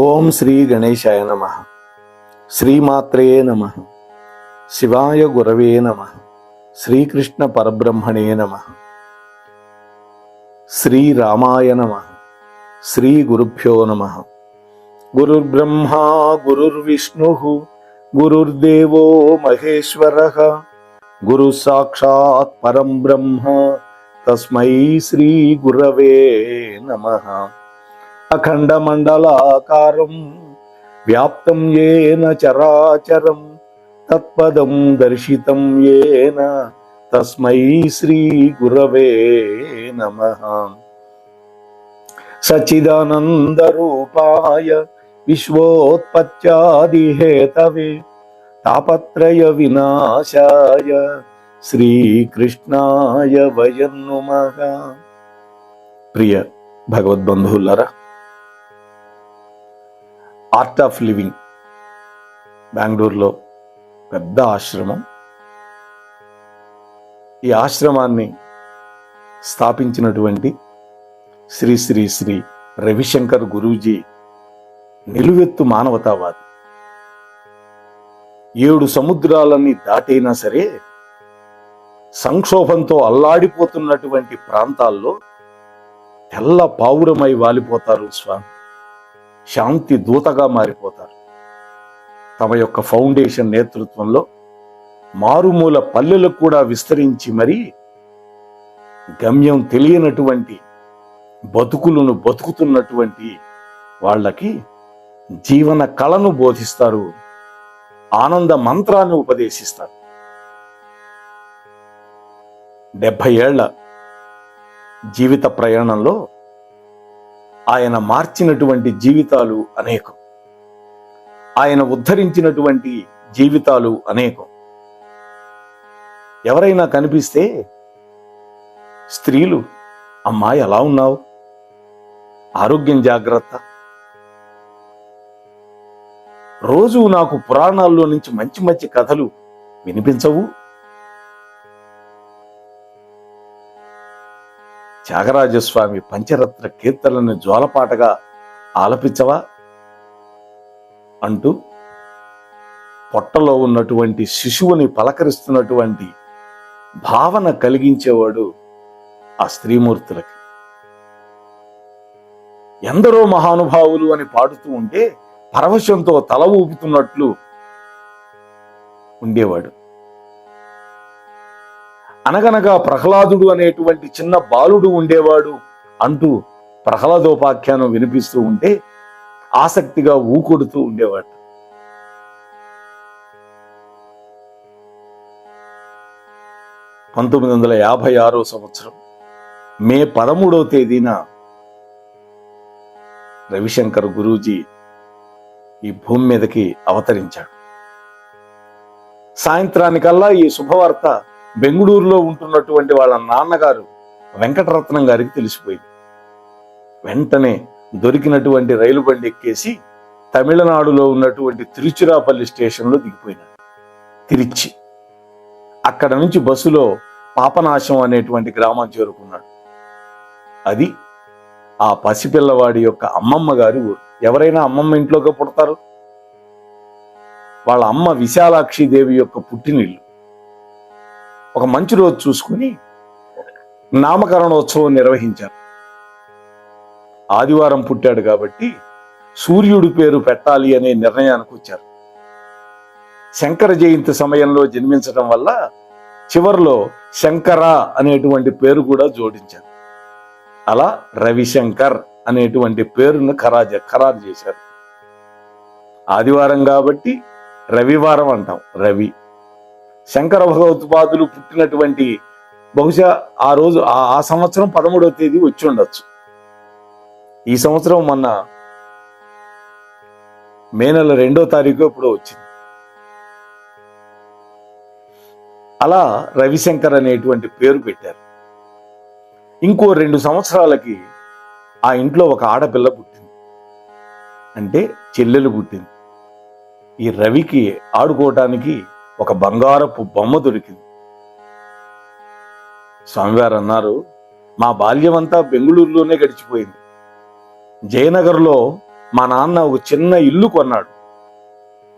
ఓం శ్రీ గణేశాయ నమః. శ్రీమాత్రే నమః. శివాయ గురవే నమః. శ్రీకృష్ణ పరబ్రహ్మణే నమః. శ్రీరామాయ నమః. శ్రీ గురుభ్యో నమః. గురుర్బ్రహ్మా గురుర్విష్ణుః గురుర్దేవో మహేశ్వరః గురు సాక్షాత్ పరం బ్రహ్మ తస్మై శ్రీ గురవే నమః. అఖండమండలాకారం వ్యాప్తం యేన చరాచరం తత్పదం దర్శితం యేన తస్మై శ్రీ గురవే నమః. సచ్చిదానంద రూపాయ విశ్వోత్పత్యాదిహేతవే తాపత్రయ వినాశాయ శ్రీకృష్ణాయ వయం నమః. ప్రియ భగవద్బంధువులారా, ఆర్ట్ ఆఫ్ లివింగ్ బెంగళూరులో పెద్ద ఆశ్రమం. ఈ ఆశ్రమాన్ని స్థాపించినటువంటి శ్రీ శ్రీ శ్రీ రవిశంకర్ గురూజీ నిలువెత్తు మానవతావాది. 7 సముద్రాలని దాటైనా సరే సంక్షోభంతో అల్లాడిపోతున్నటువంటి ప్రాంతాల్లో తెల్ల పావురమై వాలిపోతారు స్వామి. శాంతి దూతగా మారిపోతారు. తమ యొక్క ఫౌండేషన్ నేతృత్వంలో మారుమూల పల్లెలకు కూడా విస్తరించి మరీ గమ్యం తెలియనటువంటి బతుకులను బతుకుతున్నటువంటి వాళ్ళకి జీవన కళను బోధిస్తారు, ఆనంద మంత్రాన్ని ఉపదేశిస్తారు. 70 ఏళ్ల జీవిత ప్రయాణంలో ఆయన మార్చినటువంటి జీవితాలు అనేకం, ఆయన ఉద్ధరించినటువంటి జీవితాలు అనేకం. ఎవరైనా కనిపిస్తే స్త్రీలు, అమ్మా ఎలా ఉన్నావు, ఆరోగ్యం జాగ్రత్త, రోజు నాకు పురాణాల్లో నుంచి మంచి మంచి కథలు వినిపించవు, త్యాగరాజస్వామి పంచరత్న కీర్తనలను జ్వాలపాటగా ఆలపించవా అంటూ పొట్టలో ఉన్నటువంటి శిశువుని పలకరిస్తున్నటువంటి భావన కలిగించేవాడు ఆ స్త్రీమూర్తులకి. ఎందరో మహానుభావులు అని పాడుతూ ఉంటే పరవశంతో తల ఊపుతున్నట్లు ఉండేవాడు. అనగనగా ప్రహ్లాదుడు అనేటువంటి చిన్న బాలుడు ఉండేవాడు అంటూ ప్రహ్లాదోపాఖ్యానం వినిపిస్తూ ఉంటే ఆసక్తిగా ఊకొడుతూ ఉండేవాడు. సంవత్సరం మే 13వ తేదీన రవిశంకర్ గురూజీ ఈ భూమి మీదకి అవతరించాడు. సాయంత్రానికల్లా ఈ శుభవార్త బెంగళూరులో ఉంటున్నటువంటి వాళ్ళ నాన్నగారు వెంకటరత్నం గారికి తెలిసిపోయింది. వెంటనే దొరికినటువంటి రైలు బండి ఎక్కేసి తమిళనాడులో ఉన్నటువంటి తిరుచిరాపల్లి స్టేషన్లో దిగిపోయినాడు. తిరిచి అక్కడ నుంచి బస్సులో పాపనాశం అనేటువంటి గ్రామం చేరుకున్నాడు. అది ఆ పసిపిల్లవాడి యొక్క అమ్మమ్మ గారి ఊరు. ఎవరైనా అమ్మమ్మ ఇంట్లోకి పుడతారు. వాళ్ళ అమ్మ విశాలాక్షి దేవి యొక్క పుట్టినిల్లు. ఒక మంచి రోజు చూసుకుని నామకరణోత్సవం నిర్వహించారు. ఆదివారం పుట్టాడు కాబట్టి సూర్యుడి పేరు పెట్టాలి అనే నిర్ణయానికి వచ్చారు. శంకర జయంతి సమయంలో జన్మించడం వల్ల చివర్లో శంకర అనేటువంటి పేరు కూడా జోడించారు. అలా రవిశంకర్ అనేటువంటి పేరును ఖరారు చేశారు. ఆదివారం కాబట్టి రవివారం అంటాం. రవి శంకర భగవత్పాదులు పుట్టినటువంటి బహుశా ఆ రోజు ఆ సంవత్సరం 13వ తేదీ వచ్చి ఉండొచ్చు. ఈ సంవత్సరం మొన్న మే నెల 2వ తారీఖు ఇప్పుడు వచ్చింది. అలా రవిశంకర్ అనేటువంటి పేరు పెట్టారు. ఇంకో 2 సంవత్సరాలకి ఆ ఇంట్లో ఒక ఆడపిల్ల పుట్టింది, అంటే చెల్లెలు పుట్టింది. ఈ రవికి ఆడుకోవటానికి ఒక బంగారపు బొమ్మ దొరికింది. స్వామివారు అన్నారు, మా బాల్యమంతా బెంగళూరులోనే గడిచిపోయింది. జయనగర్లో మా నాన్న ఒక చిన్న ఇల్లు కొన్నాడు,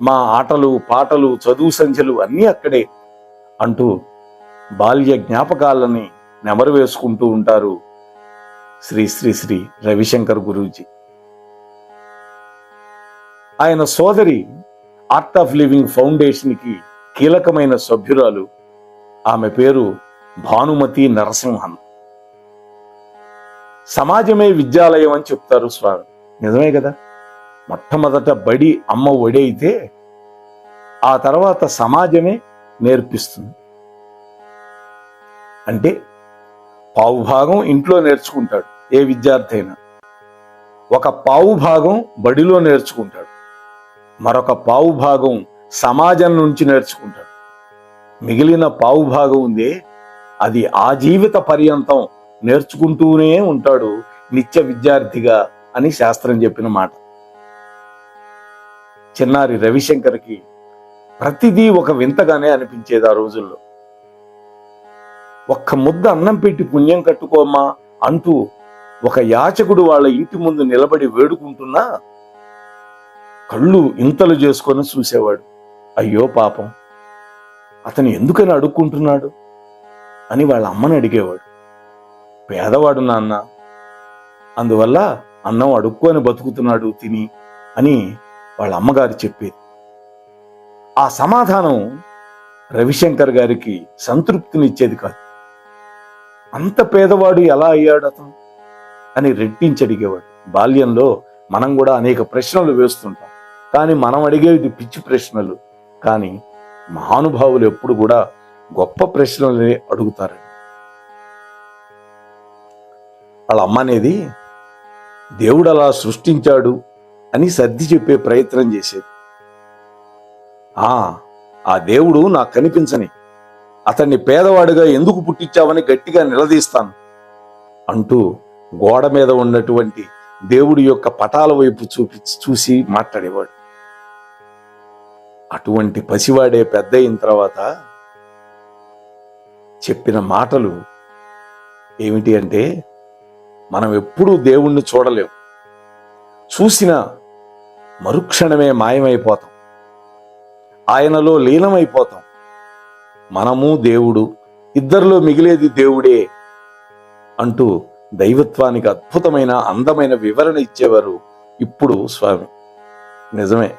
మా ఆటలు పాటలు చదువు సంఖ్యలు అన్నీ అక్కడే అంటూ బాల్య జ్ఞాపకాలని నెమరు వేసుకుంటూ ఉంటారు శ్రీ శ్రీ శ్రీ రవిశంకర్ గురూజీ. ఆయన సోదరి ఆర్ట్ ఆఫ్ లివింగ్ ఫౌండేషన్కి కీలకమైన సభ్యురాలు. ఆమె పేరు భానుమతి నరసింహన్. సమాజమే విద్యాలయం అని చెప్తారు స్వామి. నిజమే కదా. మొట్టమొదట బడి అమ్మ ఒడి అయితే ఆ తర్వాత సమాజమే నేర్పిస్తుంది. అంటే పావు భాగం ఇంట్లో నేర్చుకుంటాడు ఏ విద్యార్థి అయినా, ఒక పావు భాగం బడిలో నేర్చుకుంటాడు, మరొక పావు భాగం సమాజం నుంచి నేర్చుకుంటాడు. మిగిలిన పావు భాగం ఉందే అది ఆ జీవిత పర్యంతం నేర్చుకుంటూనే ఉంటాడు నిత్య విద్యార్థిగా అని శాస్త్రం చెప్పిన మాట. చిన్నారి రవిశంకర్కి ప్రతిదీ ఒక వింతగానే అనిపించేది ఆ రోజుల్లో. ఒక్క ముద్ద అన్నం పెట్టి పుణ్యం కట్టుకోమ్మా అంటూ ఒక యాచకుడు వాళ్ళ ఇంటి ముందు నిలబడి వేడుకుంటున్నా కళ్ళు ఇంతలు చేసుకొని చూసేవాడు. అయ్యో పాపం, అతను ఎందుకని అడుక్కుంటున్నాడు అని వాళ్ళ అమ్మని అడిగేవాడు. పేదవాడు నాన్న, అందువల్ల అన్నం అడుక్కొని బతుకుతున్నాడు తిని అని వాళ్ళ అమ్మగారు చెప్పేది. ఆ సమాధానం రవిశంకర్ గారికి సంతృప్తినిచ్చేది కాదు. అంత పేదవాడు ఎలా అయ్యాడు అతను అని రెట్టించి అడిగేవాడు. బాల్యంలో మనం కూడా అనేక ప్రశ్నలు వేస్తుంటాం, కానీ మనం అడిగేది పిచ్చి ప్రశ్నలు. కానీ మహానుభావులు ఎప్పుడు కూడా గొప్ప ప్రశ్నలే అడుగుతారండి. వాళ్ళ అమ్మ అనేది దేవుడు అలా సృష్టించాడు అని సర్ది చెప్పే ప్రయత్నం చేసేది. ఆ దేవుడు నాకు కనిపించని, అతన్ని పేదవాడిగా ఎందుకు పుట్టించావని గట్టిగా నిలదీస్తాను అంటూ గోడ మీద ఉన్నటువంటి దేవుడి యొక్క పటాల వైపు చూసి మాట్లాడేవాడు. అటువంటి పసివాడే పెద్ద అయిన తర్వాత చెప్పిన మాటలు ఏమిటి అంటే, మనం ఎప్పుడూ దేవుణ్ణి చూడలేం, చూసిన మరుక్షణమే మాయమైపోతాం, ఆయనలో లీనమైపోతాం. మనము దేవుడు, ఇద్దరిలో మిగిలేది దేవుడే అంటూ దైవత్వానికి అద్భుతమైన అందమైన వివరణ ఇచ్చేవారు ఇప్పుడు స్వామి. నిజమే,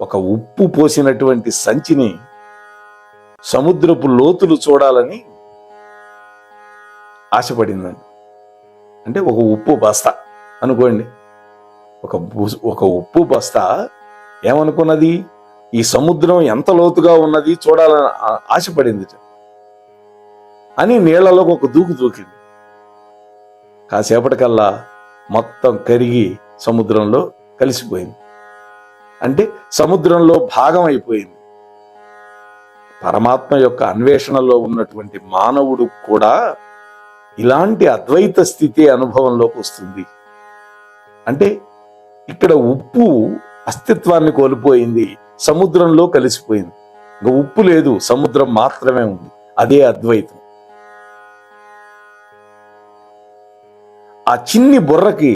ఒక ఉప్పు పోసినటువంటి సంచిని సముద్రపు లోతులు చూడాలని ఆశపడిందండి. అంటే ఒక ఉప్పు బస్తా అనుకోండి, ఒక ఉప్పు బస్తా ఏమనుకున్నది, ఈ సముద్రం ఎంత లోతుగా ఉన్నది చూడాలని ఆశపడింది అని నీళ్లలో ఒక దూకు దూకింది. కాసేపటికల్లా మొత్తం కరిగి సముద్రంలో కలిసిపోయింది. అంటే సముద్రంలో భాగం అయిపోయింది. పరమాత్మ యొక్క అన్వేషణలో ఉన్నటువంటి మానవుడు కూడా ఇలాంటి అద్వైత స్థితి అనుభవంలోకి వస్తుంది. అంటే ఇక్కడ ఉప్పు అస్తిత్వాన్ని కోల్పోయింది, సముద్రంలో కలిసిపోయింది. ఇంకా ఉప్పు లేదు, సముద్రం మాత్రమే ఉంది. అదే అద్వైతం. ఆ చిన్ని బుర్రకి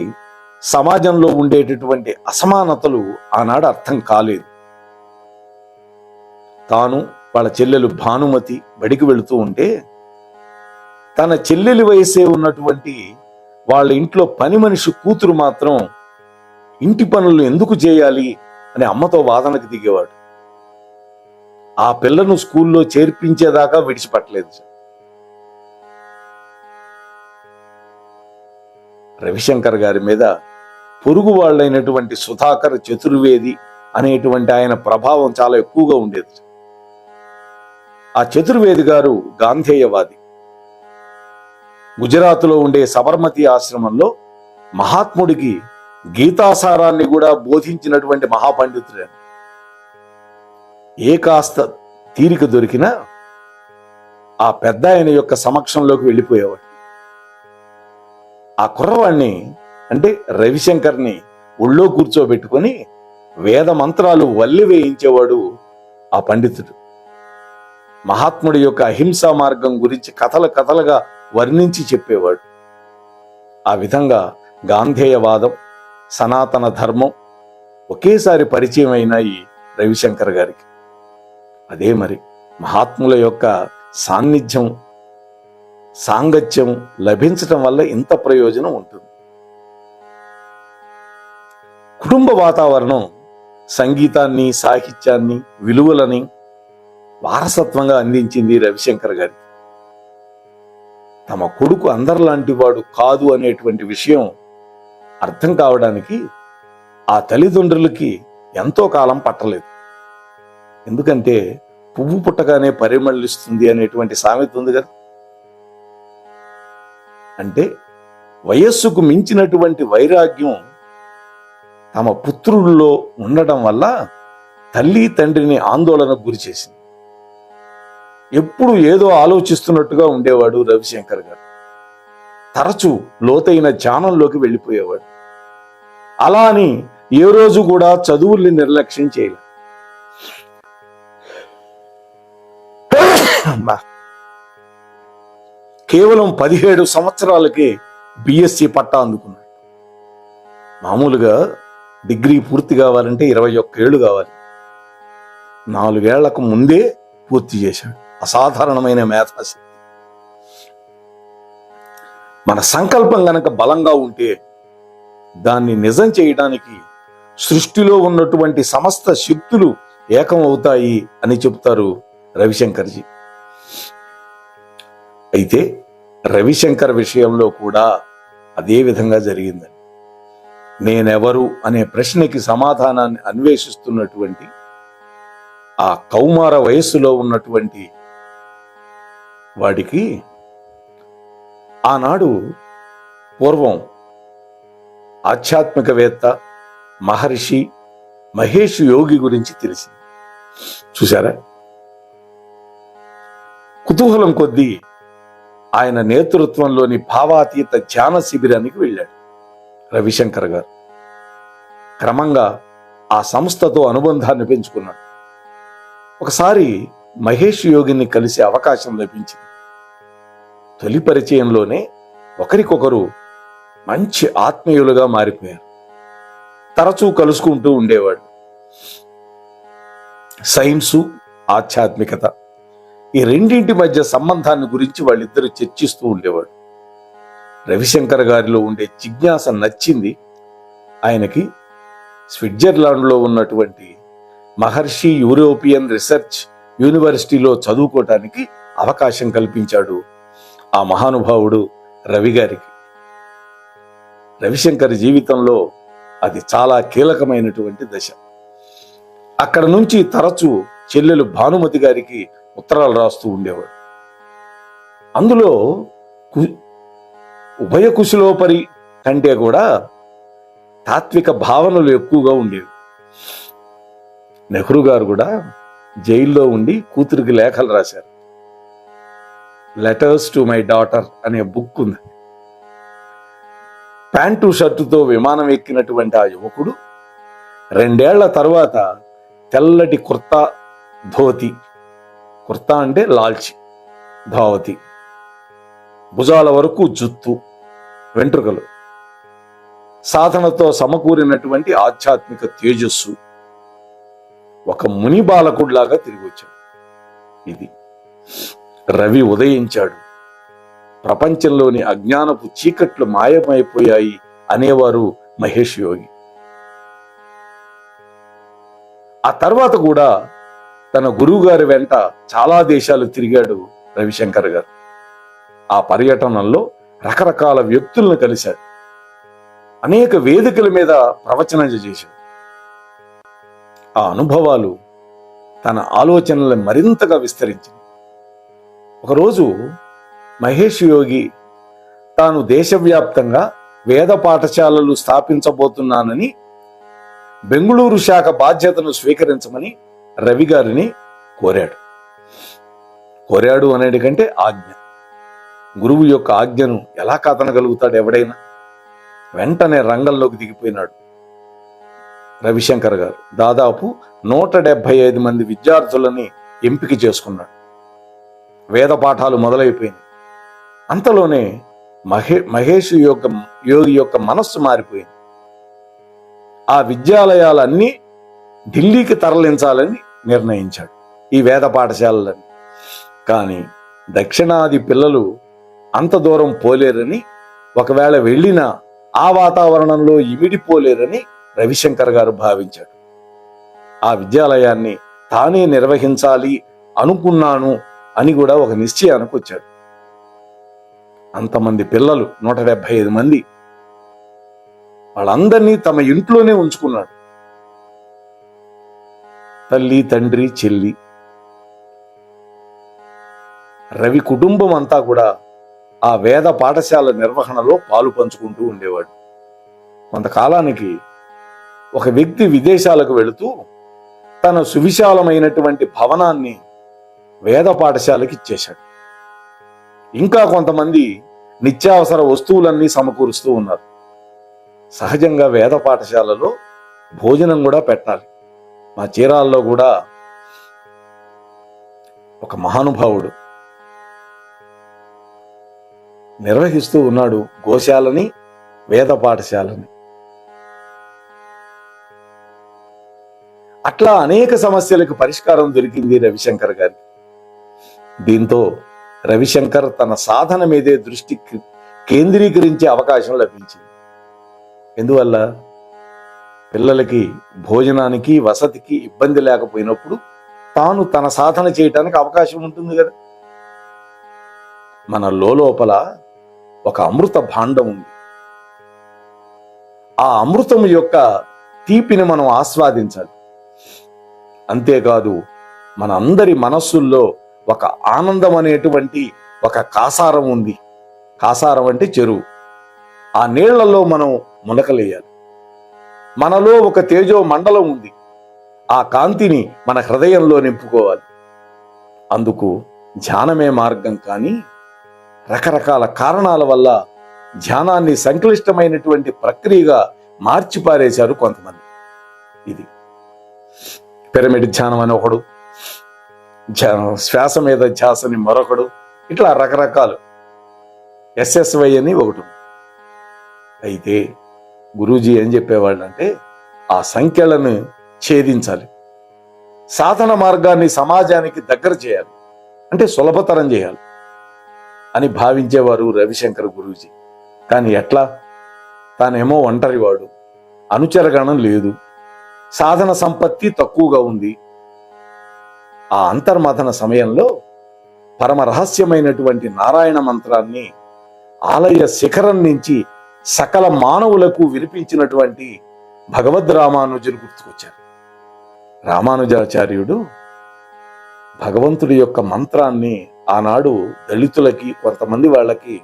సమాజంలో ఉండేటటువంటి అసమానతలు ఆనాడు అర్థం కాలేదు. తాను వాళ్ళ చెల్లెలు భానుమతి బడికి వెళుతూ ఉంటే తన చెల్లెలి వయసే ఉన్నటువంటి వాళ్ళ ఇంట్లో పని మనిషి కూతురు మాత్రం ఇంటి పనులు ఎందుకు చేయాలి అని అమ్మతో వాదనకు దిగేవాడు. ఆ పిల్లను స్కూల్లో చేర్పించేదాకా విడిచిపెట్టలేదు. రవిశంకర్ గారి మీద పొరుగు వాళ్ళైనటువంటి సుధాకర్ చతుర్వేది అనేటువంటి ఆయన ప్రభావం చాలా ఎక్కువగా ఉండేది. ఆ చతుర్వేది గారు గాంధేయవాది. గుజరాత్లో ఉండే సబర్మతి ఆశ్రమంలో మహాత్ముడికి గీతాసారాన్ని కూడా బోధించినటువంటి మహాపండితుడు. ఏ కాస్త తీరిక దొరికినా ఆ పెద్ద ఆయన యొక్క సమక్షంలోకి వెళ్ళిపోయేవాడు. ఆ కుర్రవాణ్ణి అంటే రవిశంకర్ని ఒళ్ళో కూర్చోబెట్టుకొని వేద మంత్రాలు వల్లి వేయించేవాడు ఆ పండితుడు. మహాత్ముడి యొక్క అహింసా మార్గం గురించి కథలుగా వర్ణించి చెప్పేవాడు. ఆ విధంగా గాంధేయవాదం, సనాతన ధర్మం ఒకేసారి పరిచయం అయినాయి రవిశంకర్ గారికి. అదే మరి మహాత్ముల యొక్క సాన్నిధ్యం, సాంగత్యం లభించటం వల్ల ఇంత ప్రయోజనం ఉంటుంది. కుటుంబ వాతావరణం సంగీతాన్ని, సాహిత్యాన్ని, విలువలని వారసత్వంగా అందించింది రవిశంకర్ గారికి. తమ కొడుకు అందరిలాంటి వాడు కాదు అనేటువంటి విషయం అర్థం కావడానికి ఆ తల్లిదండ్రులకి ఎంతో కాలం పట్టలేదు. ఎందుకంటే పువ్వు పుట్టగానే పరిమళిస్తుంది అనేటువంటి సామెత ఉంది కదా. అంటే వయస్సుకు మించినటువంటి వైరాగ్యం తమ పుత్రుల్లో ఉండడం వల్ల తల్లి తండ్రిని ఆందోళనకు గురి చేసింది. ఎప్పుడు ఏదో ఆలోచిస్తున్నట్టుగా ఉండేవాడు రవిశంకర్ గారు. తరచూ లోతైన ధ్యానంలోకి వెళ్ళిపోయేవాడు. అలా అని ఏ రోజు కూడా చదువుల్ని నిర్లక్ష్యం చేయలే. కేవలం 17 సంవత్సరాలకే బిఎస్సి పట్టా అందుకున్నాడు. మామూలుగా డిగ్రీ పూర్తి కావాలంటే 21 ఏళ్ళు కావాలి. 4 ఏళ్లకు ముందే పూర్తి చేశాడు. అసాధారణమైన మేధాశక్తి. మన సంకల్పం గనక బలంగా ఉంటే దాన్ని నిజం చేయడానికి సృష్టిలో ఉన్నటువంటి సమస్త శక్తులు ఏకం అవుతాయి అని చెప్తారు రవిశంకర్జీ. అయితే రవిశంకర్ విషయంలో కూడా అదే విధంగా జరిగిందని. నేనెవరు అనే ప్రశ్నకి సమాధానాన్ని అన్వేషిస్తున్నటువంటి ఆ కౌమార వయస్సులో ఉన్నటువంటి వాడికి ఆనాడు పూర్వం ఆధ్యాత్మికవేత్త మహర్షి మహేష్ యోగి గురించి తెలిసింది. చూశారా? కుతూహలం కొద్దీ ఆయన నేతృత్వంలోని భావాతీత ధ్యాన శిబిరానికి వెళ్ళాడు రవిశంకర్ గారు. క్రమంగా ఆ సంస్థతో అనుబంధాన్ని పెంచుకున్నాడు. ఒకసారి మహేష్ యోగిని కలిసే అవకాశం లభించింది. తొలి పరిచయంలోనే ఒకరికొకరు మంచి ఆత్మీయులుగా మారిపోయారు. తరచూ కలుసుకుంటూ ఉండేవాడు. సైన్సు, ఆధ్యాత్మికత ఈ రెండింటి మధ్య సంబంధాన్ని గురించి వాళ్ళిద్దరూ చర్చిస్తూ ఉండేవాడు. రవిశంకర్ గారిలో ఉండే జిజ్ఞాస నచ్చింది ఆయనకి. స్విట్జర్లాండ్లో ఉన్నటువంటి మహర్షి యూరోపియన్ రీసెర్చ్ యూనివర్సిటీలో చదువుకోవటానికి అవకాశం కల్పించాడు ఆ మహానుభావుడు రవి గారికి. రవిశంకర్ జీవితంలో అది చాలా కీలకమైనటువంటి దశ. అక్కడ నుంచి తరచూ చెల్లెలు భానుమతి గారికి ఉత్తరాలు రాస్తూ ఉండేవాడు. అందులో ఉభయ కుశలోపరి కంటే కూడా తాత్విక భావనలు ఎక్కువగా ఉండేవి. నెహ్రూ గారు కూడా జైల్లో ఉండి కూతురికి లేఖలు రాశారు. లెటర్స్ టు మై డాటర్ అనే బుక్ ఉంది. ప్యాంటు షర్టుతో విమానం ఎక్కినటువంటి ఆ యువకుడు 2 ఏళ్ల తర్వాత తెల్లటి కుర్తా ధోతి, కుర్తా అంటే లాల్చి, ధావతి, భుజాల వరకు జుత్తు, వెంట్రుకలు, సాధనతో సమకూరినటువంటి ఆధ్యాత్మిక తేజస్సు, ఒక ముని బాలకుడిలాగా తిరిగి వచ్చాడు. ఇది రవి ఉదయించాడు. ప్రపంచంలోని అజ్ఞానపు చీకట్లు మాయమైపోయాయి అనేవారు మహేష్ యోగి. ఆ తర్వాత కూడా తన గురువు గారి వెంట చాలా దేశాలు తిరిగాడు రవిశంకర్ గారు. ఆ పర్యటనలో రకరకాల వ్యక్తులను కలిశాడు. అనేక వేదికల మీద ప్రవచనం చేశాడు. ఆ అనుభవాలు తన ఆలోచనలను మరింతగా విస్తరించింది. ఒకరోజు మహేష్ యోగి తాను దేశవ్యాప్తంగా వేద పాఠశాలలు స్థాపించబోతున్నానని బెంగుళూరు శాఖ బాధ్యతను స్వీకరించమని రవి గారిని కోరాడు అనేది కంటే ఆజ్ఞ. గురువు యొక్క ఆజ్ఞను ఎలా కాదనగలుగుతాడు ఎవడైనా? వెంటనే రంగంలోకి దిగిపోయినాడు రవిశంకర్ గారు. దాదాపు 175 మంది విద్యార్థులని ఎంపిక చేసుకున్నాడు. వేద పాఠాలు మొదలైపోయినాయి. అంతలోనే మహేష్ యోగి యొక్క మనస్సు మారిపోయింది. ఆ విద్యాలయాలన్నీ ఢిల్లీకి తరలించాలని నిర్ణయించాడు, ఈ వేద పాఠశాలలని. కానీ దక్షిణాది పిల్లలు అంత దూరం పోలేరని, ఒకవేళ వెళ్ళినా ఆ వాతావరణంలో ఇమిడిపోలేరని రవిశంకర్ గారు భావించాడు. ఆ విద్యాలయాన్ని తానే నిర్వహించాలి అనుకున్నాను అని కూడా ఒక నిశ్చయానికి వచ్చాడు. అంతమంది పిల్లలు, 175 మంది, వాళ్ళందరినీ తమ ఇంట్లోనే ఉంచుకున్నాడు. తల్లి, తండ్రి, చెల్లి, రవి కుటుంబం అంతా కూడా ఆ వేద పాఠశాల నిర్వహణలో పాలు పంచుకుంటూ ఉండేవాడు. కొంతకాలానికి ఒక వ్యక్తి విదేశాలకు వెళుతూ తన సువిశాలమైనటువంటి భవనాన్ని వేద పాఠశాలకి ఇచ్చేశాడు. ఇంకా కొంతమంది నిత్యావసర వస్తువులన్నీ సమకూరుస్తూ ఉన్నారు. సహజంగా వేద పాఠశాలలో భోజనం కూడా పెట్టాలి. మా చీరాల్లో కూడా ఒక మహానుభావుడు నిర్వహిస్తూ ఉన్నాడు గోశాలని, వేద పాఠశాలని. అట్లా అనేక సమస్యలకు పరిష్కారం దొరికింది రవిశంకర్ గారికి. దీంతో రవిశంకర్ తన సాధన మీదే దృష్టి కేంద్రీకరించే అవకాశం లభించింది. ఎందువల్ల? పిల్లలకి భోజనానికి, వసతికి ఇబ్బంది లేకపోయినప్పుడు తాను తన సాధన చేయటానికి అవకాశం ఉంటుంది కదా. మన లోపల ఒక అమృత భాండం ఉంది. ఆ అమృతం యొక్క తీపిని మనం ఆస్వాదించాలి. అంతేకాదు, మన అందరి మనస్సుల్లో ఒక ఆనందం అనేటువంటి ఒక కాసారం ఉంది. కాసారం అంటే చెరువు. ఆ నీళ్లలో మనం మునకలేయాలి. మనలో ఒక తేజో మండలం ఉంది. ఆ కాంతిని మన హృదయంలో నింపుకోవాలి. అందుకు ధ్యానమే మార్గం. కానీ రకరకాల కారణాల వల్ల ధ్యానాన్ని సంక్లిష్టమైనటువంటి ప్రక్రియగా మార్చిపారేశారు కొంతమంది. ఇది పిరమిడ్ ధ్యానం అని ఒకడు, శ్వాస మీద ధ్యాసని మరొకడు, ఇట్లా రకరకాలు, SSY అని ఒకటి. అయితే గురూజీ ఏం చెప్పేవాళ్ళంటే, ఆ సంఖ్యలను ఛేదించాలి, సాధన మార్గాన్ని సమాజానికి దగ్గర చేయాలి, అంటే సులభతరం చేయాలి అని భావించేవారు రవిశంకర్ గురూజీ. కానీ ఎట్లా? తానేమో ఒంటరివాడు, అనుచరగణం లేదు, సాధన సంపత్తి తక్కువగా ఉంది. ఆ అంతర్మథన సమయంలో పరమ రహస్యమైనటువంటి నారాయణ మంత్రాన్ని ఆలయ శిఖరం నుంచి సకల మానవులకు వినిపించినటువంటి భగవద్ రామానుజులు గుర్తుకొచ్చారు. రామానుజాచార్యుడు భగవంతుడి యొక్క మంత్రాన్ని ఆనాడు దళితులకి, కొంతమంది వాళ్ళకి,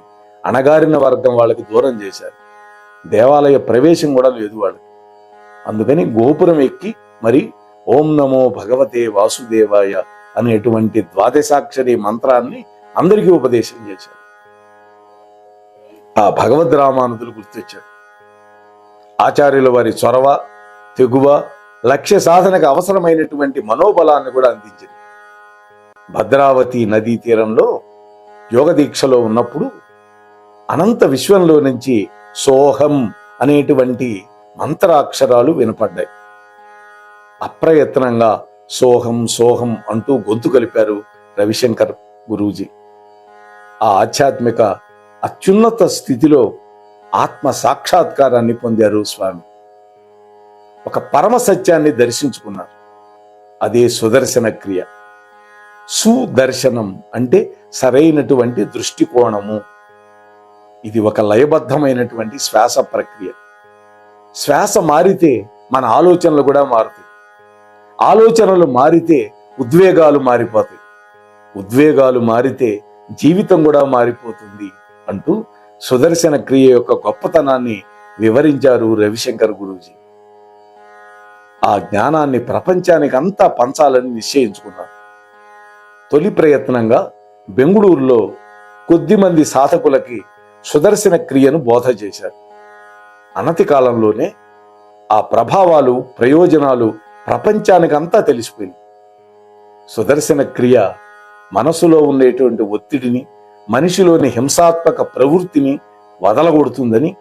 అణగారిన వర్గం వాళ్ళకి దూరం చేశారు. దేవాలయ ప్రవేశం కూడా లేదు వాళ్ళకి. అందుకని గోపురం ఎక్కి మరి ఓం నమో భగవతే వాసుదేవాయ అనేటువంటి ద్వాదశాక్షరి మంత్రాన్ని అందరికీ ఉపదేశం చేశారు. ఆ భగవద్ రామానుజులు గుర్తొచ్చారు. ఆచార్యుల వారి చొరవ, తెగువ, లక్ష్య సాధనకు అవసరమైనటువంటి మనోబలాన్ని కూడా అందించింది. భద్రావతి నదీ తీరంలో యోగ దీక్షలో ఉన్నప్పుడు అనంత విశ్వంలో నుంచి సోహం అనేటువంటి మంత్రాక్షరాలు వినపడ్డాయి. అప్రయత్నంగా సోహం సోహం అంటూ గొంతు కలిపారు రవిశంకర్ గురూజీ. ఆ ఆధ్యాత్మిక అత్యున్నత స్థితిలో ఆత్మ సాక్షాత్కారాన్ని పొందారు స్వామి. ఒక పరమ సత్యాన్ని దర్శించుకున్నారు. అదే సుదర్శన క్రియ. సుదర్శనం అంటే సరైనటువంటి దృష్టికోణము. ఇది ఒక లయబద్ధమైనటువంటి శ్వాస ప్రక్రియ. శ్వాస మారితే మన ఆలోచనలు కూడా మారుతాయి. ఆలోచనలు మారితే ఉద్వేగాలు మారిపోతాయి. ఉద్వేగాలు మారితే జీవితం కూడా మారిపోతుంది అంటూ సుదర్శన క్రియ యొక్క గొప్పతనాన్ని వివరించారు రవిశంకర్ గురూజీ. ఆ జ్ఞానాన్ని ప్రపంచానికి అంతా పంచాలని నిశ్చయించుకున్నారు. తొలి ప్రయత్నంగా బెంగుళూరులో కొద్దిమంది సాధకులకి సుదర్శన క్రియను బోధ చేశారు. అనతి కాలంలోనే ఆ ప్రభావాలు, ప్రయోజనాలు ప్రపంచానికంతా తెలిసిపోయింది. సుదర్శన క్రియ మనసులో ఉండేటువంటి ఒత్తిడిని, మనిషిలోని హింసాత్మక ప్రవృత్తిని వదలగొడుతుందని,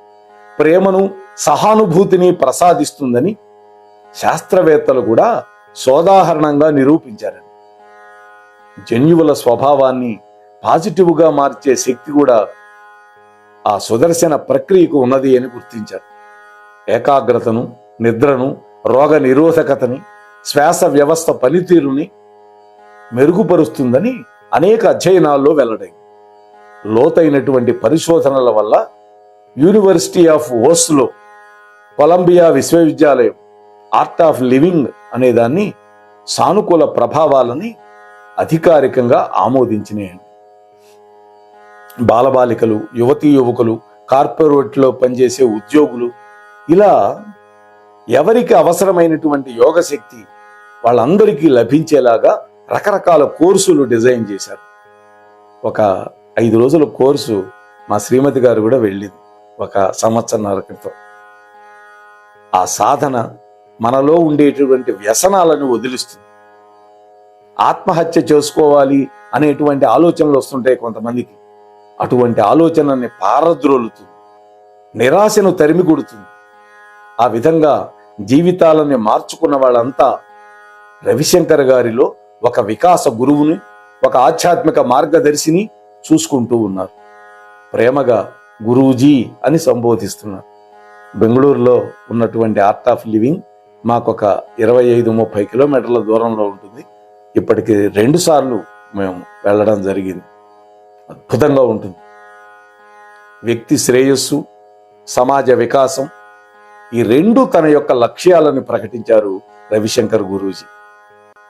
ప్రేమను, సహానుభూతిని ప్రసాదిస్తుందని శాస్త్రవేత్తలు కూడా సోదాహరణంగా నిరూపించారండి. జన్యువుల స్వభావాన్ని పాజిటివ్గా మార్చే శక్తి కూడా ఆ సుదర్శన ప్రక్రియకు ఉన్నది అని గుర్తించారు. ఏకాగ్రతను, నిద్రను, రోగ నిరోధకతని, శ్వాస వ్యవస్థ పనితీరుని మెరుగుపరుస్తుందని అనేక అధ్యయనాల్లో వెల్లడైంది. లోతైనటువంటి పరిశోధనల వల్ల యూనివర్సిటీ ఆఫ్ ఓస్లో, కొలంబియా విశ్వవిద్యాలయం ఆర్ట్ ఆఫ్ లివింగ్ అనే దాన్ని సానుకూల ప్రభావాలని అధికారికంగా ఆమోదించినాయండి. బాలబాలికలు, యువతీ యువకులు, కార్పొరేట్లో పనిచేసే ఉద్యోగులు, ఇలా ఎవరికి అవసరమైనటువంటి యోగ శక్తి వాళ్ళందరికీ లభించేలాగా రకరకాల కోర్సులు డిజైన్ చేశారు. ఒక 5 రోజుల కోర్సు మా శ్రీమతి గారు కూడా వెళ్ళింది ఒక సంవత్సరాల క్రితం. ఆ సాధన మనలో ఉండేటువంటి వ్యసనాలను వదిలిస్తుంది. ఆత్మహత్య చేసుకోవాలి అనేటువంటి ఆలోచనలు వస్తుంటాయి కొంతమందికి. అటువంటి ఆలోచనని పారద్రోలుతుంది, నిరాశను తరిమి కొడుతుంది. ఆ విధంగా జీవితాలని మార్చుకున్న వాళ్ళంతా రవిశంకర్ గారిలో ఒక వికాస గురువుని, ఒక ఆధ్యాత్మిక మార్గదర్శిని చూసుకుంటూ ఉన్నారు. ప్రేమగా గురూజీ అని సంబోధిస్తున్నారు. బెంగళూరులో ఉన్నటువంటి ఆర్ట్ ఆఫ్ లివింగ్ మాకొక 25-30 కిలోమీటర్ల దూరంలో ఉంటుంది. ఇప్పటికి 2 సార్లు మేము వెళ్ళడం జరిగింది. అద్భుతంగా ఉంటుంది. వ్యక్తి శ్రేయస్సు, సమాజ వికాసం, ఈ 2 తన యొక్క లక్ష్యాలను ప్రకటించారు రవిశంకర్ గురూజీ.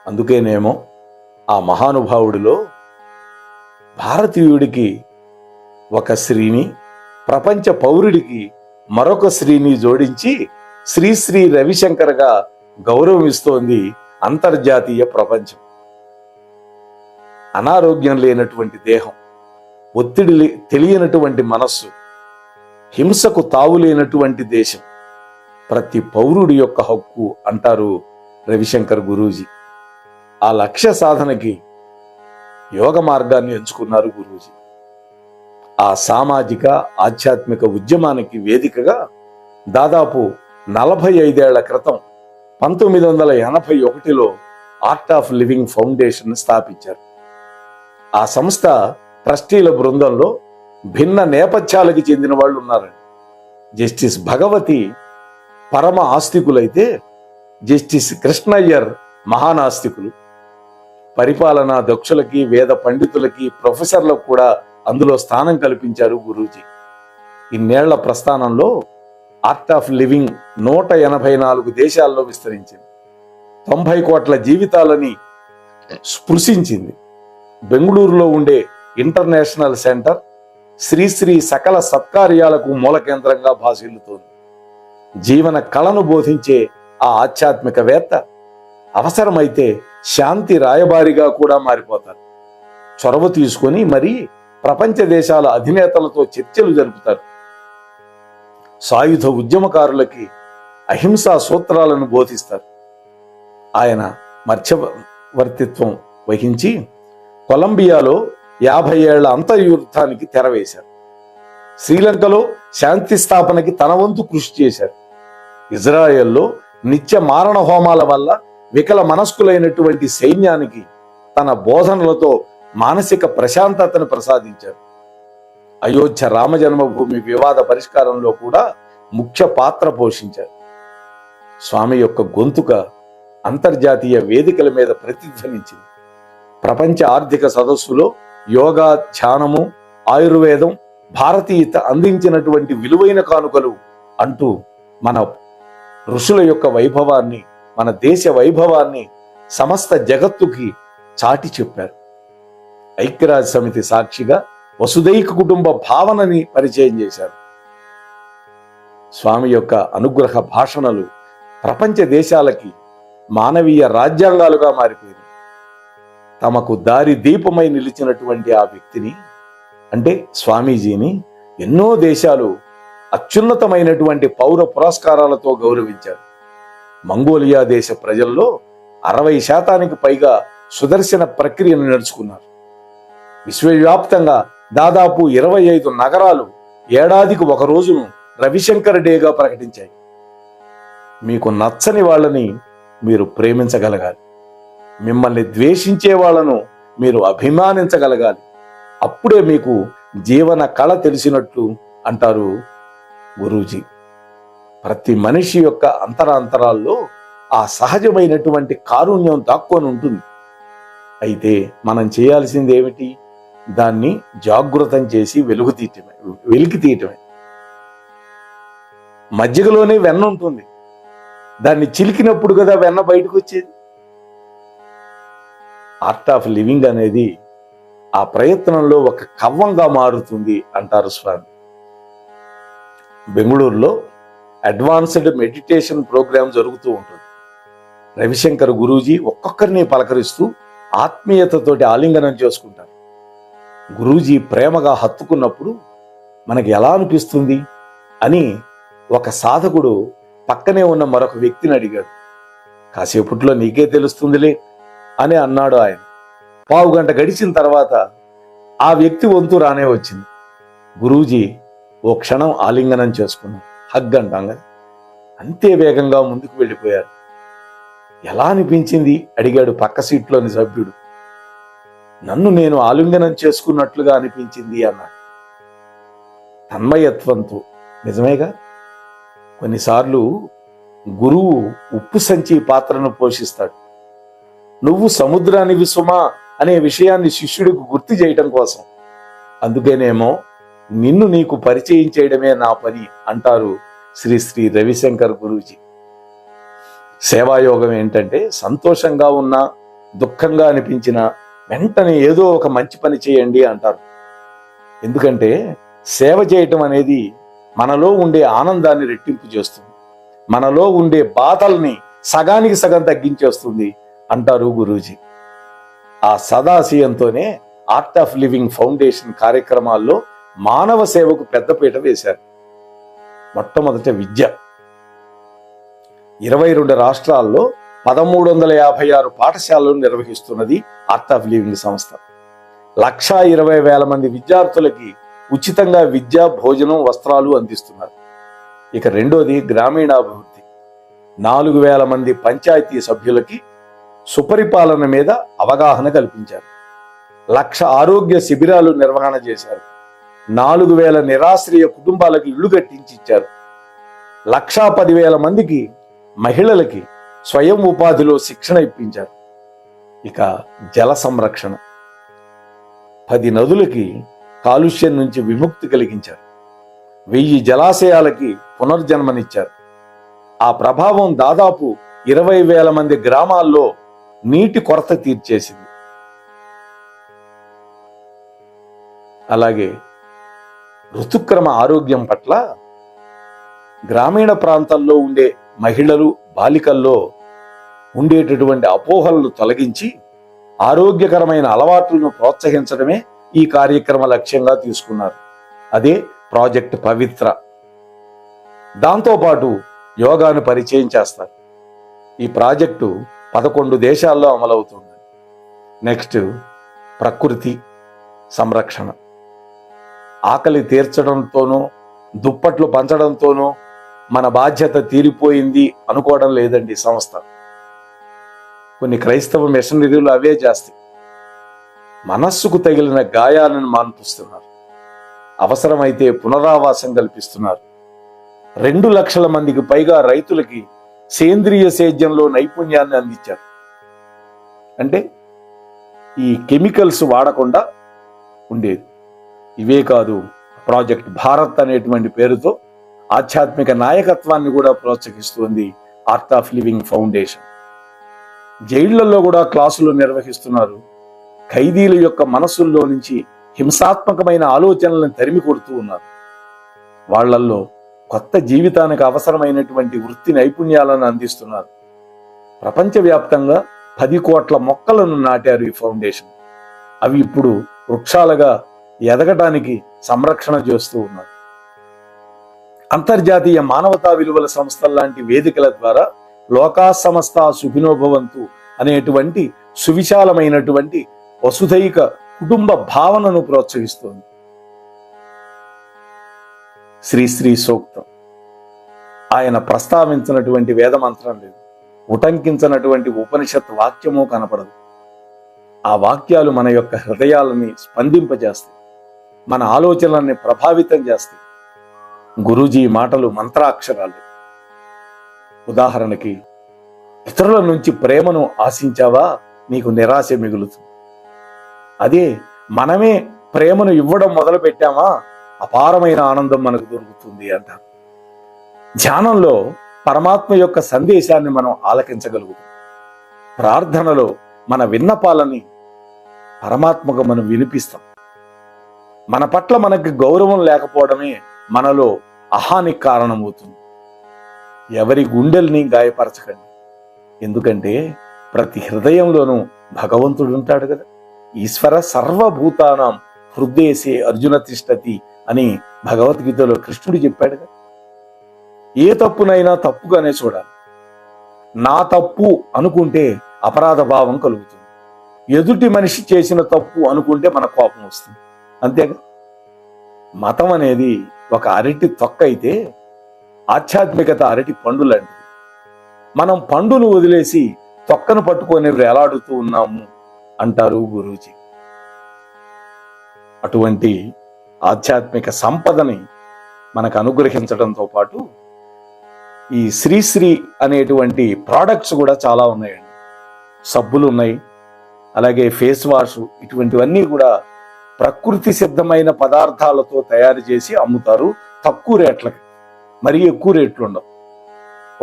అందుకేనేమో ఆ మహానుభావుడిలో భారతీయుడికి ఒక శ్రీని, ప్రపంచ పౌరుడికి మరొక శ్రీని జోడించి శ్రీ శ్రీ రవిశంకర్గా గౌరవం ఇస్తోంది అంతర్జాతీయ ప్రపంచం. అనారోగ్యం లేనటువంటి దేహం, ఒత్తిడి తెలియనటువంటి మనస్సు, హింసకు తావు లేనటువంటి దేశం ప్రతి పౌరుడి యొక్క హక్కు అంటారు రవిశంకర్ గురూజీ. ఆ లక్ష్య సాధనకి యోగ మార్గాన్ని ఎంచుకున్నారు గురూజీ. ఆ సామాజిక ఆధ్యాత్మిక ఉద్యమానికి వేదికగా దాదాపు 45 ఏళ్ల క్రితం 1981లో ఆర్ట్ ఆఫ్ లివింగ్ ఫౌండేషన్ స్థాపించారు. ఆ సంస్థ ట్రస్టీల బృందంలో భిన్న నేపథ్యాలకు చెందిన వాళ్ళు ఉన్నారండి. జస్టిస్ భగవతి పరమ ఆస్తికులైతే జస్టిస్ కృష్ణయ్యర్ మహానాస్తికులు. పరిపాలనా దక్షులకి, వేద పండితులకి, ప్రొఫెసర్లకు కూడా అందులో స్థానం కల్పించారు గురూజీ. ఇన్నేళ్ల ప్రస్థానంలో ఆర్ట్ ఆఫ్ లివింగ్ 184 దేశాల్లో విస్తరించింది. 90 కోట్ల జీవితాలని స్పృశించింది. బెంగళూరులో ఉండే ఇంటర్నేషనల్ సెంటర్ శ్రీ శ్రీ సకల సత్కార్యాలకు మూల కేంద్రంగా భాసిల్లుతోంది. జీవన కళను బోధించే ఆ ఆధ్యాత్మికవేత్త అవసరమైతే శాంతి రాయబారిగా కూడా మారిపోతారు. చొరవ తీసుకొని మరీ ప్రపంచ దేశాల అధినేతలతో చర్చలు జరుపుతారు. సాయుధ ఉద్యమకారులకి అహింసా సూత్రాలను బోధిస్తారు. ఆయన మధ్యవర్తిత్వం వహించి కొలంబియాలో 50 ఏళ్ల అంతర్యుద్ధానికి తెరవేశారు. శ్రీలంకలో శాంతి స్థాపనకి తన వంతు కృషి చేశారు. ఇజ్రాయెల్లో నిత్య మారణ హోమాల వల్ల వికల మనస్కులైనటువంటి సైన్యానికి తన బోధనలతో మానసిక ప్రశాంతతను ప్రసాదించారు. అయోధ్య రామజన్మభూమి వివాద పరిష్కారంలో కూడా ముఖ్య పాత్ర పోషించారు. స్వామి యొక్క గొంతుక అంతర్జాతీయ వేదికల మీద ప్రతిధ్వనించింది. ప్రపంచ ఆర్థిక సదస్సులో యోగా, ధ్యానము, ఆయుర్వేదం భారతీయత అందించినటువంటి విలువైన కానుకలు అంటూ మన ఋషుల యొక్క వైభవాన్ని, మన దేశ వైభవాన్ని సమస్త జగత్తుకి చాటి చెప్పారు. ఐక్యరాజ్య సమితి సాక్షిగా వసుదైక కుటుంబ భావనని పరిచయం చేశారు. స్వామి యొక్క అనుగ్రహ భాషణలు ప్రపంచ దేశాలకి మానవీయ రాజ్యాంగాలుగా మారిపోయింది. తమకు దారి దీపమై నిలిచినటువంటి ఆ వ్యక్తిని, అంటే స్వామీజీని, ఎన్నో దేశాలు అత్యున్నతమైనటువంటి పౌర పురస్కారాలతో గౌరవించారు. మంగోలియా దేశ ప్రజల్లో 60% పైగా సుదర్శన ప్రక్రియను నడుచుకున్నారు. విశ్వవ్యాప్తంగా దాదాపు 25 నగరాలు ఏడాదికి 1 రోజును రవిశంకర్ డేగా ప్రకటించాయి. మీకు నచ్చని వాళ్ళని మీరు ప్రేమించగలగాలి, మిమ్మల్ని ద్వేషించే వాళ్ళను మీరు అభిమానించగలగాలి. అప్పుడే మీకు జీవన కళ తెలిసినట్లు అంటారు గురూజీ. ప్రతి మనిషి యొక్క అంతరాంతరాల్లో ఆ సహజమైనటువంటి కారుణ్యం దాక్కొని ఉంటుంది. అయితే మనం చేయాల్సింది ఏమిటి? దాన్ని జాగృతం చేసి వెలికి తీయటమే. మజ్జిగలోనే వెన్న ఉంటుంది, దాన్ని చిలికినప్పుడు కదా వెన్న బయటకు వచ్చేది. ఆర్ట్ ఆఫ్ లివింగ్ అనేది ఆ ప్రయత్నంలో ఒక కవ్వంగా మారుతుంది అంటారు స్వామి. బెంగళూరులో అడ్వాన్స్డ్ మెడిటేషన్ ప్రోగ్రాం జరుగుతూ ఉంటుంది. రవిశంకర్ గురూజీ ఒక్కొక్కరిని పలకరిస్తూ ఆత్మీయతతోటి ఆలింగనం చేసుకుంటారు. గురూజీ ప్రేమగా హత్తుకున్నప్పుడు మనకి ఎలా అనిపిస్తుంది అని ఒక సాధకుడు పక్కనే ఉన్న మరొక వ్యక్తిని అడిగాడు. కాసేపట్లో నీకే తెలుస్తుందిలే అని అన్నాడు ఆయన. పావుగంట గడిచిన తర్వాత ఆ వ్యక్తి వంతు రానే వచ్చింది. గురూజీ ఓ క్షణం ఆలింగనం చేసుకున్నాం, హగ్ అంటాం కదా, అంతే వేగంగా ముందుకు వెళ్ళిపోయారు. ఎలా అనిపించింది అడిగాడు పక్క సీట్లోని సభ్యుడు. నన్ను నేను ఆలింగనం చేసుకున్నట్లుగా అనిపించింది అన్నాడు తన్మయత్వంతో. నిజమేగా, కొన్నిసార్లు గురువు ఉప్పు సంచి పాత్రను పోషిస్తాడు. నువ్వు సముద్రానివి సుమా అనే విషయాన్ని శిష్యుడికి గుర్తు చేయటం కోసం. అందుకేనేమో నిన్ను నీకు పరిచయం చేయడమే నా పని అంటారు శ్రీ శ్రీ రవిశంకర్ గురూజీ. సేవాయోగం ఏంటంటే సంతోషంగా ఉన్నా దుఃఖంగా అనిపించినా వెంటనే ఏదో ఒక మంచి పని చేయండి అంటారు. ఎందుకంటే సేవ చేయటం అనేది మనలో ఉండే ఆనందాన్ని రెట్టింపు చేస్తుంది, మనలో ఉండే బాధల్ని సగానికి సగం తగ్గించేస్తుంది అంటారు గురూజీ. ఆ సదాశయంతోనే ఆర్ట్ ఆఫ్ లివింగ్ ఫౌండేషన్ కార్యక్రమాల్లో మానవ సేవకు పెద్దపీట వేశారు. మొట్టమొదట విద్య. 22 రాష్ట్రాల్లో 1356 పాఠశాలలు నిర్వహిస్తున్నది ఆర్ట్ ఆఫ్ లివింగ్ సంస్థ. 1,20,000 మంది విద్యార్థులకి ఉచితంగా విద్య, భోజనం, వస్త్రాలు అందిస్తున్నారు. ఇక రెండోది గ్రామీణాభివృద్ధి. 4,000 మంది పంచాయతీ సభ్యులకి సుపరిపాలన మీద అవగాహన కల్పించారు. 1,00,000 ఆరోగ్య శిబిరాలు నిర్వహణ చేశారు. 4,000 నిరాశ్రయ కుటుంబాలకు ఇళ్లు కట్టించి ఇచ్చారు. 1,10,000 మందికి మహిళలకి స్వయం ఉపాధిలో శిక్షణ ఇప్పించారు. ఇక జల సంరక్షణ. 10 నదులకి కాలుష్యం నుంచి విముక్తి కలిగించారు. 1000 జలాశయాలకి పునర్జన్మనిచ్చారు. ఆ ప్రభావం దాదాపు 20,000 మంది గ్రామాల్లో నీటి కొరత తీర్చేసింది. అలాగే ఋతుక్రమ ఆరోగ్యం పట్ల గ్రామీణ ప్రాంతాల్లో ఉండే మహిళలు, బాలికల్లో ఉండేటటువంటి అపోహలను తొలగించి ఆరోగ్యకరమైన అలవాట్లను ప్రోత్సహించడమే ఈ కార్యక్రమ లక్ష్యంగా తీసుకున్నారు. అదే ప్రాజెక్ట్ పవిత్ర. దాంతోపాటు యోగాను పరిచయం చేస్తారు. ఈ ప్రాజెక్టు 11 దేశాల్లో అమలవుతుంది. నెక్స్ట్ ప్రకృతి సంరక్షణ. ఆకలి తీర్చడంతోనూ దుప్పట్లు పంచడంతోనూ మన బాధ్యత తీరిపోయింది అనుకోవడం లేదండి సంస్థ. కొన్ని క్రైస్తవ మిషనరీలు అవే చేస్తాయి. మనస్సుకు తగిలిన గాయాలను మాన్పుస్తున్నారు. అవసరమైతే పునరావాసం కల్పిస్తున్నారు. 2 లక్షల మందికి పైగా రైతులకి సేంద్రియ సేద్యంలో నైపుణ్యాన్ని అందించారు. అంటే ఈ కెమికల్స్ వాడకుండా ఉండేది. ఇవే కాదు, ప్రాజెక్ట్ భారత్ అనేటువంటి పేరుతో ఆధ్యాత్మిక నాయకత్వాన్ని కూడా ప్రోత్సహిస్తుంది ఆర్ట్ ఆఫ్ లివింగ్ ఫౌండేషన్. జైళ్లలో కూడా క్లాసులు నిర్వహిస్తున్నారు. ఖైదీల యొక్క మనసుల్లో నుంచి హింసాత్మకమైన ఆలోచనలను తరిమి కొడుతూ ఉన్నారు. వాళ్లల్లో కొత్త జీవితానికి అవసరమైనటువంటి వృత్తి నైపుణ్యాలను అందిస్తున్నారు. ప్రపంచవ్యాప్తంగా 10 కోట్ల మొక్కలను నాటారు ఈ ఫౌండేషన్. అవి ఇప్పుడు వృక్షాలుగా ఎదగటానికి సంరక్షణ చేస్తూ ఉన్నారు. అంతర్జాతీయ మానవతా విలువల సంస్థల లాంటి వేదికల ద్వారా లోకా సమస్త సుఖినోభవంతు అనేటువంటి సువిశాలమైనటువంటి వసుధైక కుటుంబ భావనను ప్రోత్సహిస్తోంది. శ్రీశ్రీ సూక్తం. ఆయన ప్రస్తావించినటువంటి వేదమంత్రం లేదు, ఉటంకించినటువంటి ఉపనిషత్ వాక్యము కనపడదు. ఆ వాక్యాలు మన యొక్క హృదయాలని స్పందింపజేస్తాయి, మన ఆలోచనల్ని ప్రభావితం చేస్తాయి. గురూజీ మాటలు మంత్రాక్షరాలు. ఉదాహరణకి, ఇతరుల నుంచి ప్రేమను ఆశించావా, నీకు నిరాశ మిగులుతుంది. అదే మనమే ప్రేమను ఇవ్వడం మొదలు పెట్టామా, అపారమైన ఆనందం మనకు దొరుకుతుంది అంటారు. ధ్యానంలో పరమాత్మ యొక్క సందేశాన్ని మనం ఆలకించగలుగుతాం. ప్రార్థనలో మన విన్నపాలని పరమాత్మకు మనం వినిపిస్తాం. మన పట్ల మనకి గౌరవం లేకపోవడమే మనలో అహానికి కారణమవుతుంది. ఎవరి గుండెల్ని గాయపరచకండి, ఎందుకంటే ప్రతి హృదయంలోనూ భగవంతుడు ఉంటాడు కదా. ఈశ్వర సర్వభూతానాం హృదయసే అర్జున తిష్టతి అని భగవద్గీతలో కృష్ణుడు చెప్పాడు కదా. ఏ తప్పునైనా తప్పుగానే చూడాలి. నా తప్పు అనుకుంటే అపరాధ భావం కలుగుతుంది. ఎదుటి మనిషి చేసిన తప్పు అనుకుంటే మన కోపం వస్తుంది, అంతేగా. మతం అనేది ఒక అరటి తొక్క అయితే ఆధ్యాత్మికత అరటి పండు లాంటిది. మనం పండును వదిలేసి తొక్కను పట్టుకొని వేలాడుతూ ఉన్నాము అంటారు గురూజీ. అటువంటి ఆధ్యాత్మిక సంపదని మనకు అనుగ్రహించడంతో పాటు ఈ శ్రీశ్రీ అనేటువంటి ప్రోడక్ట్స్ కూడా చాలా ఉన్నాయండి. సబ్బులు ఉన్నాయి, అలాగే ఫేస్ వాష్, ఇటువంటివన్నీ కూడా ప్రకృతి సిద్ధమైన పదార్థాలతో తయారు చేసి అమ్ముతారు. తక్కువ రేట్లకి, మరీ ఎక్కువ రేట్లు ఉండవు.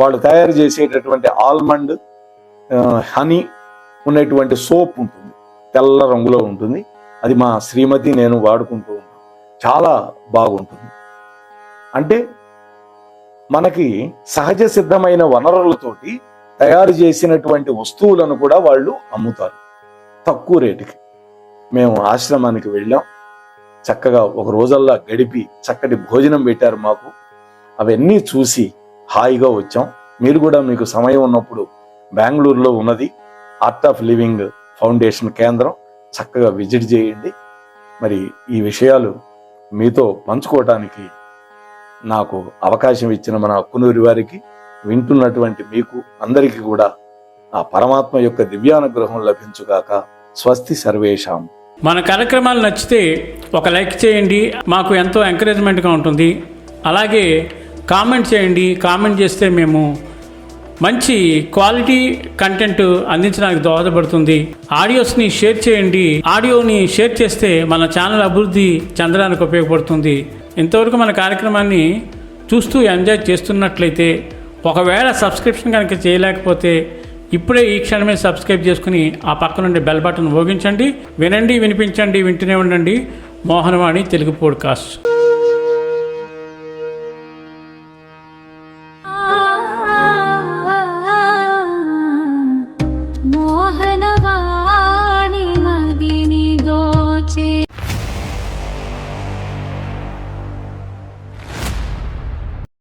వాళ్ళు తయారు చేసేటటువంటి ఆల్మండ్ హనీ ఉన్నటువంటి సోప్ ఉంటుంది, తెల్ల రంగులో ఉంటుంది. అది మా శ్రీమతి నేను వాడుకుంటూ ఉంటాం, చాలా బాగుంటుంది. అంటే మనకి సహజ సిద్ధమైన వనరులతోటి తయారు చేసినటువంటి వస్తువులను కూడా వాళ్ళు అమ్ముతారు తక్కువ రేటుకి. మేము ఆశ్రమానికి వెళ్ళాం, చక్కగా ఒక రోజల్లా గడిపి చక్కటి భోజనం పెట్టారు మాకు. అవన్నీ చూసి హాయిగా వచ్చాం. మీరు కూడా మీకు సమయం ఉన్నప్పుడు బెంగళూరులో ఉన్నది ఆర్ట్ ఆఫ్ లివింగ్ ఫౌండేషన్ కేంద్రం, చక్కగా విజిట్ చేయండి. మరి ఈ విషయాలు మీతో పంచుకోవటానికి నాకు అవకాశం ఇచ్చిన మన అక్కునూరి వారికి, వింటున్నటువంటి మీకు అందరికీ కూడా ఆ పరమాత్మ యొక్క దివ్యానుగ్రహం లభించుగాక. స్వస్తి సర్వేషాం. మన కార్యక్రమాలు నచ్చితే ఒక లైక్ చేయండి, మాకు ఎంతో ఎంకరేజ్మెంట్గా ఉంటుంది. అలాగే కామెంట్ చేయండి. కామెంట్ చేస్తే మేము మంచి క్వాలిటీ కంటెంట్ అందించడానికి దోహదపడుతుంది. ఆడియోస్ని షేర్ చేయండి. ఆడియోని షేర్ చేస్తే మన ఛానల్ అభివృద్ధి చెందడానికి ఉపయోగపడుతుంది. ఇంతవరకు మన కార్యక్రమాన్ని చూస్తూ ఎంజాయ్ చేస్తున్నట్లయితే, ఒకవేళ సబ్స్క్రిప్షన్ కనుక చేయలేకపోతే ఇప్పుడే ఈ క్షణమే సబ్స్క్రైబ్ చేసుకుని ఆ పక్క నుండి బెల్ బటన్ మోగించండి. వినండి, వినిపించండి, వింటూనే ఉండండి. మోహనవాణి తెలుగు పోడ్కాస్ట్.